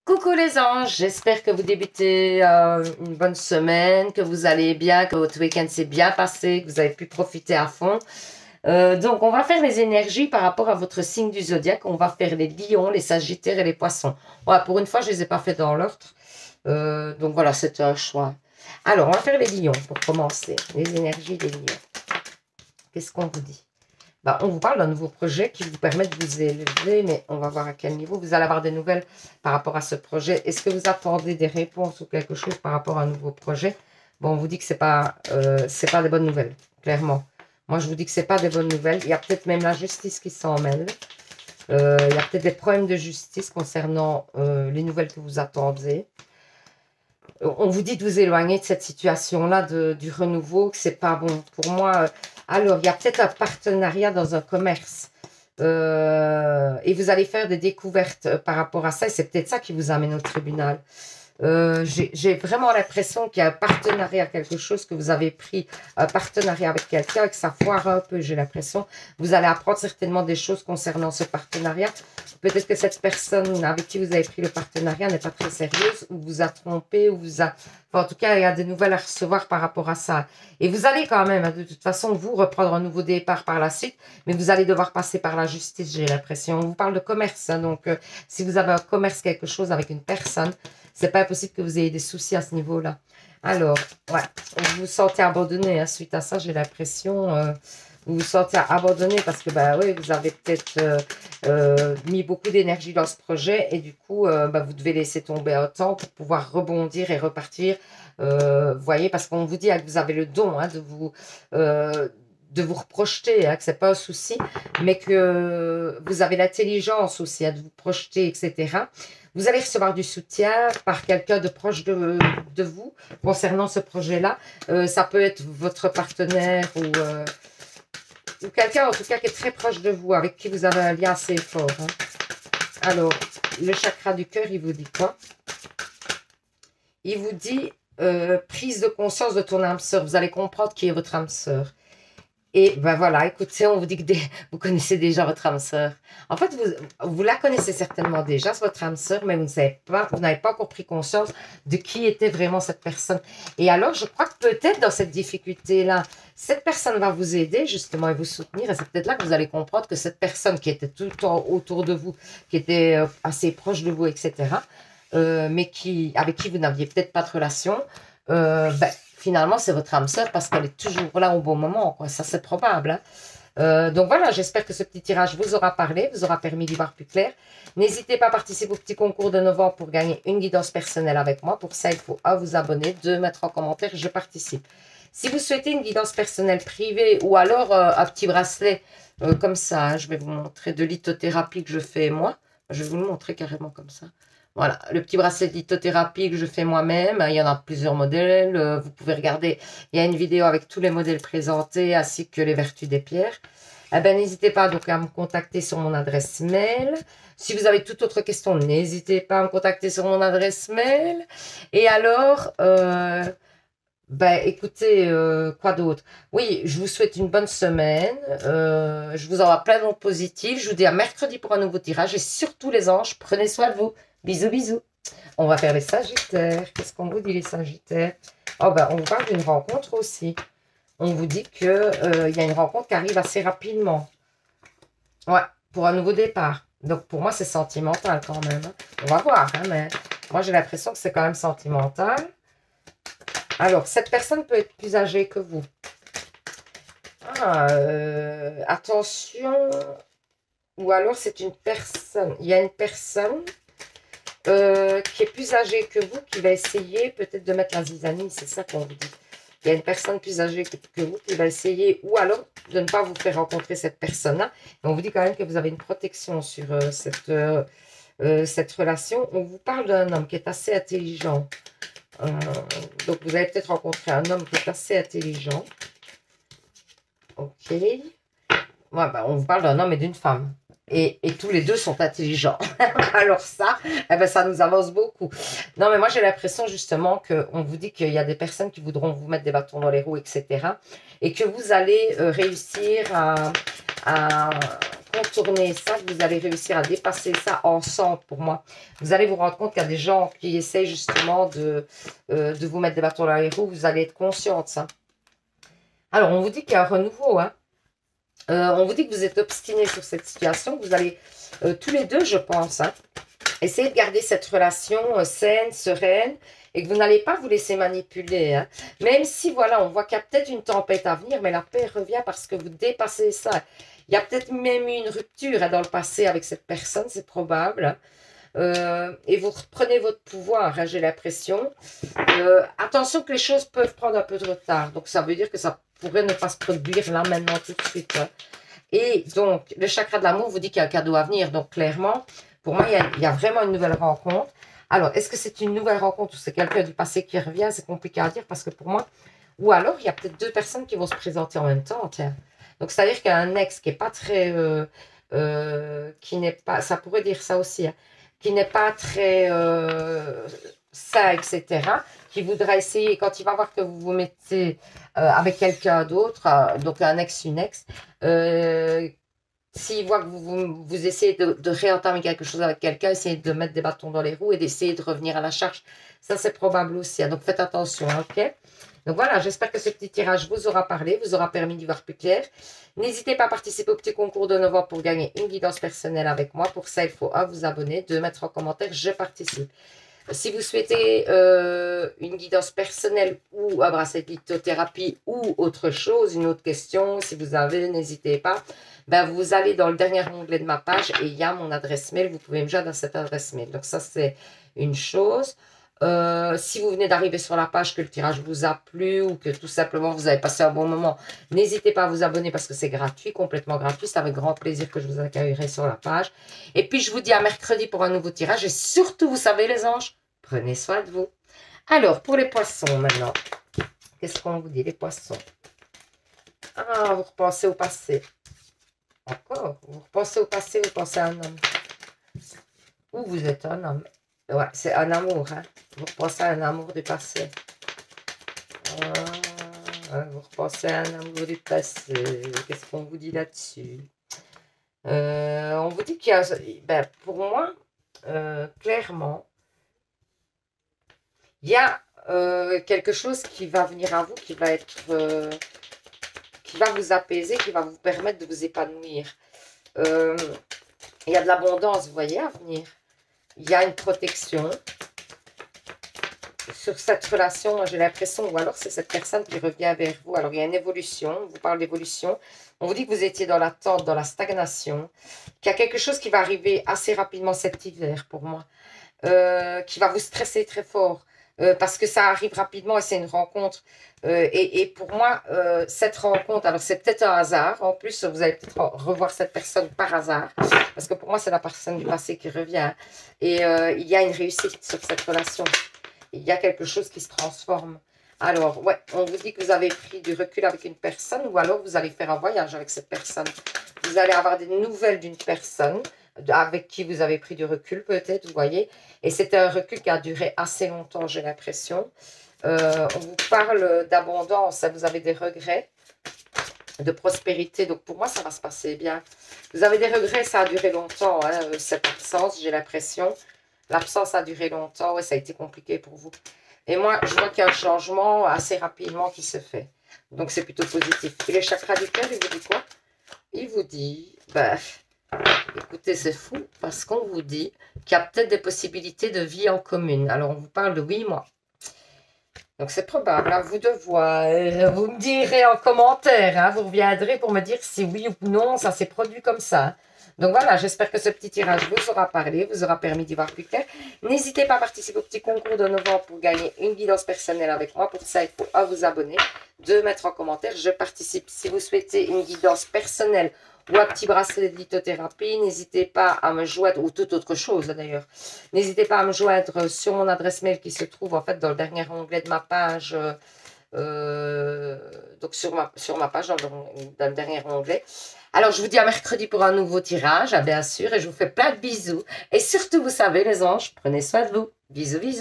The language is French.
Coucou les anges, j'espère que vous débutez une bonne semaine, que vous allez bien, que votre week-end s'est bien passé, que vous avez pu profiter à fond. Donc on va faire les énergies par rapport à votre signe du zodiaque. On va faire les lions, les sagittaires et les poissons. Voilà, pour une fois, je ne les ai pas fait dans l'ordre. Donc voilà, c'est un choix. Alors, on va faire les lions pour commencer. Les énergies des lions. Qu'est-ce qu'on vous dit? Bah, on vous parle d'un nouveau projet qui vous permet de vous élever, mais on va voir à quel niveau. Vous allez avoir des nouvelles par rapport à ce projet. Est-ce que vous attendez des réponses ou quelque chose par rapport à un nouveau projet? Bon, on vous dit que c'est pas des bonnes nouvelles, clairement. Moi, je vous dis que c'est pas des bonnes nouvelles. Il y a peut-être même la justice qui s'en mêle. Il y a peut-être des problèmes de justice concernant les nouvelles que vous attendez. On vous dit de vous éloigner de cette situation-là, du renouveau, que c'est pas bon. Pour moi, alors, il y a peut-être un partenariat dans un commerce. Et vous allez faire des découvertes par rapport à ça. Et c'est peut-être ça qui vous amène au tribunal. J'ai vraiment l'impression qu'il y a un partenariat, quelque chose que vous avez pris, un partenariat avec quelqu'un et que ça foire un peu, j'ai l'impression. Vous allez apprendre certainement des choses concernant ce partenariat. Peut-être que cette personne avec qui vous avez pris le partenariat n'est pas très sérieuse, ou vous a trompé, ou vous a... Enfin, en tout cas, il y a des nouvelles à recevoir par rapport à ça. Et vous allez quand même, de toute façon, vous reprendre un nouveau départ par la suite, mais vous allez devoir passer par la justice, j'ai l'impression. On vous parle de commerce, hein, donc si vous avez un commerce, quelque chose avec une personne, c'est pas impossible que vous ayez des soucis à ce niveau-là. Alors, ouais, vous vous sentez abandonné hein, suite à ça, j'ai l'impression. Vous vous sentez abandonné parce que, bah oui, vous avez peut-être mis beaucoup d'énergie dans ce projet et du coup, vous devez laisser tomber un temps pour pouvoir rebondir et repartir. Vous voyez, parce qu'on vous dit que vous avez le don hein, de vous reprojeter, hein, que c'est pas un souci, mais que vous avez l'intelligence aussi hein, de vous projeter, etc. Vous allez recevoir du soutien par quelqu'un de proche de vous concernant ce projet-là. Ça peut être votre partenaire ou quelqu'un en tout cas qui est très proche de vous, avec qui vous avez un lien assez fort. Hein. Alors, le chakra du cœur, il vous dit quoi? Il vous dit prise de conscience de ton âme sœur. Vous allez comprendre qui est votre âme sœur. Et ben voilà, écoutez, on vous dit que vous connaissez déjà votre âme sœur. En fait, vous la connaissez certainement déjà, c'est votre âme sœur, mais vous n'avez pas encore pris conscience de qui était vraiment cette personne. Et alors, je crois que peut-être dans cette difficulté-là, cette personne va vous aider justement et vous soutenir. Et c'est peut-être là que vous allez comprendre que cette personne qui était tout le temps autour de vous, qui était assez proche de vous, etc., mais avec qui vous n'aviez peut-être pas de relation, finalement, c'est votre âme sœur parce qu'elle est toujours là au bon moment, quoi. Ça, c'est probable. Hein. Donc voilà, j'espère que ce petit tirage vous aura parlé, vous aura permis d'y voir plus clair. N'hésitez pas à participer au petit concours de novembre pour gagner une guidance personnelle avec moi. Pour ça, il faut vous abonner, 2 mettre en commentaire, je participe. Si vous souhaitez une guidance personnelle privée ou alors un petit bracelet comme ça, hein, je vais vous montrer de lithothérapie que je fais moi. Je vais vous le montrer carrément comme ça. Voilà, le petit bracelet de lithothérapie que je fais moi-même. Il y en a plusieurs modèles. Vous pouvez regarder, il y a une vidéo avec tous les modèles présentés ainsi que les vertus des pierres. Eh ben, n'hésitez pas donc à me contacter sur mon adresse mail. Si vous avez toute autre question, n'hésitez pas à me contacter sur mon adresse mail. Et alors, écoutez, quoi d'autre? Oui, je vous souhaite une bonne semaine. Je vous envoie plein d'ondes positives. Je vous dis à mercredi pour un nouveau tirage. Et surtout les anges, prenez soin de vous. Bisous, bisous. On va faire les sagittaires. Qu'est-ce qu'on vous dit les sagittaires? Oh on vous parle d'une rencontre aussi. On vous dit qu'il y a une rencontre qui arrive assez rapidement. Ouais, pour un nouveau départ. Donc pour moi, c'est sentimental quand même. Hein. On va voir, hein, mais moi j'ai l'impression que c'est quand même sentimental. Alors, cette personne peut être plus âgée que vous. Attention. Ou alors c'est une personne. Il y a une personne qui est plus âgée que vous, qui va essayer peut-être de mettre la zizanie, c'est ça qu'on vous dit. Il y a une personne plus âgée que vous qui va essayer, ou alors de ne pas vous faire rencontrer cette personne-là. On vous dit quand même que vous avez une protection sur cette relation. On vous parle d'un homme qui est assez intelligent. Donc vous allez peut-être rencontrer un homme qui est assez intelligent. Ok. Ouais, on vous parle d'un homme et d'une femme. Et tous les deux sont intelligents. Alors ça, ça nous avance beaucoup. Non, mais moi, j'ai l'impression justement qu'on vous dit qu'il y a des personnes qui voudront vous mettre des bâtons dans les roues, etc. Et que vous allez réussir à contourner ça, que vous allez réussir à dépasser ça ensemble pour moi. Vous allez vous rendre compte qu'il y a des gens qui essayent justement de vous mettre des bâtons dans les roues. Vous allez être conscient de ça. Alors, on vous dit qu'il y a un renouveau, hein. On vous dit que vous êtes obstiné sur cette situation. Vous allez, tous les deux, je pense, hein, essayer de garder cette relation saine, sereine, et que vous n'allez pas vous laisser manipuler. Hein. Même si, voilà, on voit qu'il y a peut-être une tempête à venir, mais la paix revient parce que vous dépassez ça. Il y a peut-être même eu une rupture hein, dans le passé avec cette personne, c'est probable. Et vous reprenez votre pouvoir, hein, j'ai l'impression. Attention que les choses peuvent prendre un peu de retard. Donc, ça veut dire que ça pourrait ne pas se produire là, maintenant, tout de suite. Hein. Et donc, le chakra de l'amour vous dit qu'il y a un cadeau à venir. Donc, clairement, pour moi, il y a vraiment une nouvelle rencontre. Alors, est-ce que c'est une nouvelle rencontre ou c'est quelqu'un du passé qui revient? C'est compliqué à dire parce que pour moi, ou alors, il y a peut-être deux personnes qui vont se présenter en même temps, tiens. Donc, c'est-à-dire qu'il y a un ex qui n'est pas très... qui n'est pas... Ça pourrait dire ça aussi, hein, qui n'est pas très sain, etc., qui voudra essayer, quand il va voir que vous vous mettez avec quelqu'un d'autre, donc un ex, une ex, s'il voit que vous essayez de réentamer quelque chose avec quelqu'un, essayez de mettre des bâtons dans les roues et d'essayer de revenir à la charge. Ça, c'est probable aussi. Hein. Donc, faites attention, hein, ok? Donc, voilà, j'espère que ce petit tirage vous aura parlé, vous aura permis d'y voir plus clair. N'hésitez pas à participer au petit concours de novembre pour gagner une guidance personnelle avec moi. Pour ça, il faut vous abonner, mettre en commentaire « Je participe ». Si vous souhaitez une guidance personnelle ou un bracelet de lithothérapie ou autre chose, une autre question, si vous avez, n'hésitez pas. Ben, vous allez dans le dernier onglet de ma page et il y a mon adresse mail. Vous pouvez me joindre dans cette adresse mail. Donc ça, c'est une chose. Si vous venez d'arriver sur la page, que le tirage vous a plu ou que tout simplement vous avez passé un bon moment, n'hésitez pas à vous abonner parce que c'est gratuit, complètement gratuit. C'est avec grand plaisir que je vous accueillerai sur la page. Et puis, je vous dis à mercredi pour un nouveau tirage. Et surtout, vous savez les anges, prenez soin de vous. Alors, pour les poissons maintenant, qu'est-ce qu'on vous dit, les poissons? Ah, vous repensez au passé. Encore, vous repensez au passé, vous pensez à un homme. Ou vous êtes un homme. Ouais, c'est un amour, hein. Vous repensez à un amour du passé. Vous repensez à un amour du passé. Qu'est-ce qu'on vous dit là-dessus? On vous dit qu'il y a... Ben, pour moi, clairement, il y a quelque chose qui va venir à vous, qui va être... qui va vous apaiser, qui va vous permettre de vous épanouir. Il y a de l'abondance, vous voyez, à venir. Il y a une protection. Sur cette relation, j'ai l'impression, ou alors c'est cette personne qui revient vers vous. Alors, il y a une évolution, on vous parle d'évolution. On vous dit que vous étiez dans l'attente, dans la stagnation, qu'il y a quelque chose qui va arriver assez rapidement cet hiver, pour moi, qui va vous stresser très fort. Parce que ça arrive rapidement et c'est une rencontre. Et pour moi, cette rencontre, alors c'est peut-être un hasard. En plus, vous allez peut-être revoir cette personne par hasard. Parce que pour moi, c'est la personne du passé qui revient. Et il y a une réussite sur cette relation. Il y a quelque chose qui se transforme. Alors, ouais, on vous dit que vous avez pris du recul avec une personne ou alors vous allez faire un voyage avec cette personne. Vous allez avoir des nouvelles d'une personne avec qui vous avez pris du recul peut-être, vous voyez. Et c'est un recul qui a duré assez longtemps, j'ai l'impression. On vous parle d'abondance, vous avez des regrets, de prospérité. Donc pour moi, ça va se passer bien. Vous avez des regrets, ça a duré longtemps, hein, cette absence, j'ai l'impression. L'absence a duré longtemps, ouais, ça a été compliqué pour vous. Et moi, je vois qu'il y a un changement assez rapidement qui se fait. Donc c'est plutôt positif. Et les chakras du cœur, il vous dit quoi? Il vous dit, ben, écoutez, c'est fou, parce qu'on vous dit qu'il y a peut-être des possibilités de vie en commune. Alors, on vous parle de 8 mois. Donc, c'est probable, à vous de voir. Vous me direz en commentaire, hein, vous reviendrez pour me dire si oui ou non, ça s'est produit comme ça. Donc, voilà, j'espère que ce petit tirage vous aura parlé, vous aura permis d'y voir plus clair. N'hésitez pas à participer au petit concours de novembre pour gagner une guidance personnelle avec moi. Pour ça, il faut vous abonner, mettre en commentaire, je participe. Si vous souhaitez une guidance personnelle ou un petit bracelet de lithothérapie, n'hésitez pas à me joindre, ou toute autre chose d'ailleurs, n'hésitez pas à me joindre sur mon adresse mail qui se trouve en fait dans le dernier onglet de ma page, donc sur ma page, dans le dernier onglet. Alors, je vous dis à mercredi pour un nouveau tirage, bien sûr, et je vous fais plein de bisous. Et surtout, vous savez les anges, prenez soin de vous. Bisous, bisous.